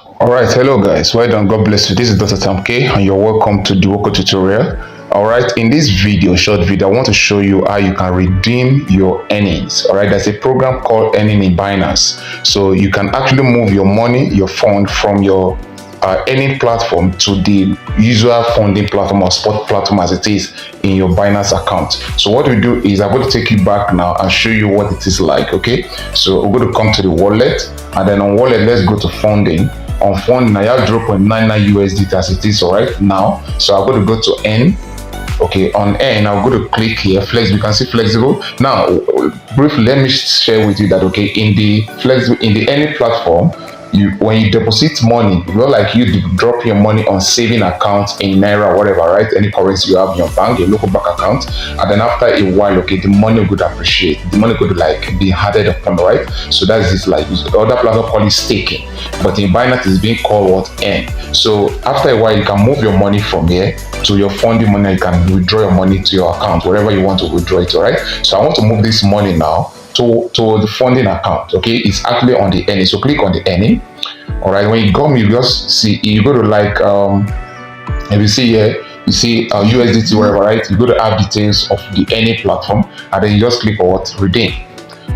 Alright, hello guys, well done, God bless you. This is Dr. Tam K and you're welcome to the Woko tutorial. Alright, in this video, short video, I want to show you how you can redeem your earnings. Alright, there's a program called Earning in Binance. So you can actually move your money, your fund from your earning platform to the usual funding platform or spot platform as it is in your Binance account. So what we do is I'm going to take you back now and show you what it is like. Okay, so we're going to come to the wallet, and then on wallet, let's go to funding. On funding, I have 0.99 USD as it is right now. So I'm going to go to N. Okay, on N, I'm going to click here, flex. You can see flexible. Now, briefly, let me share with you that in the flexible, in the any platform, when you deposit money, it's not like you drop your money on saving account in naira or whatever, right? Any currency you have in your bank, your local bank account, and then after a while, okay, the money would appreciate. The money could like be added upon, right? So that's just like other platform call it staking, but in Binance is being called what N. So after a while, you can move your money from here to your funding money. You can withdraw your money to your account wherever you want to withdraw it. All right. So I want to move this money now to the funding account. Okay, it's actually on the earning. So click on the earning. All right, when you come, you just see, you go to like if you see here, you see USDT whatever, right? You go to app details of the earning platform, and then you just click on what redeem.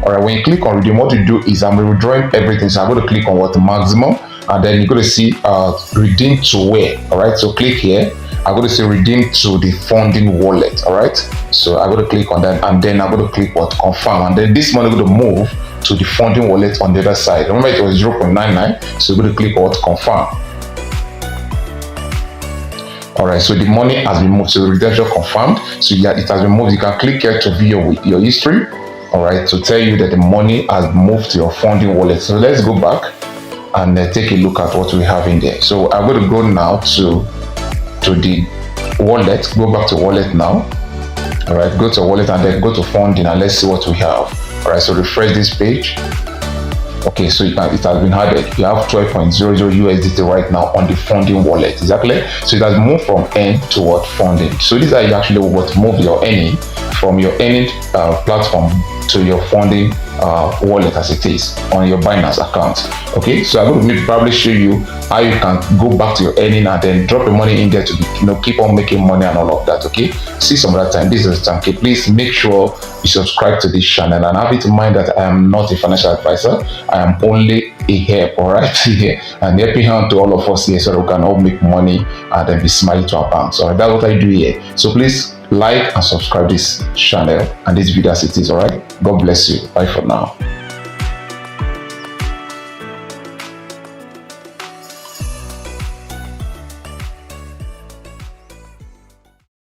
All right, when you click on redeem, what you do is I'm withdrawing everything. So I'm going to click on what maximum, and then you're going to see redeem to where. All right, so click here. I'm going to say redeem to the funding wallet. All right, so I'm going to click on that, and then I'm going to click what confirm, and then this money is going to move to the funding wallet on the other side. Remember it was 0.99, so we're going to click on what confirm. All right, so the money has been moved, so the redemption confirmed. So yeah, it has been moved. You can click here to view your history. All right, to tell you that the money has moved to your funding wallet. So let's go back and take a look at what we have in there. So I'm going to go now to the wallet. Go back to wallet now. All right, go to wallet and then go to funding, and let's see what we have. All right, so refresh this page. Okay, so it has been added. You have 12.00 USDT right now on the funding wallet. Exactly. So it has moved from N to what funding. So these are actually what move your earning from your earning platform to your funding wallet as it is on your Binance account. Okay, so I'm going to probably show you how you can go back to your earning and then drop your money in there to keep on making money and all of that. Okay, see some other time. This is Tam K. Please make sure you subscribe to this channel, and have it in mind that I am not a financial advisor. I am only a help, all right, here, and helping hand to all of us here so that we can all make money and then be smiling to our banks. All right, that's what I do here. So please like and subscribe this channel and this video as it is. All right, God bless you. Bye for now.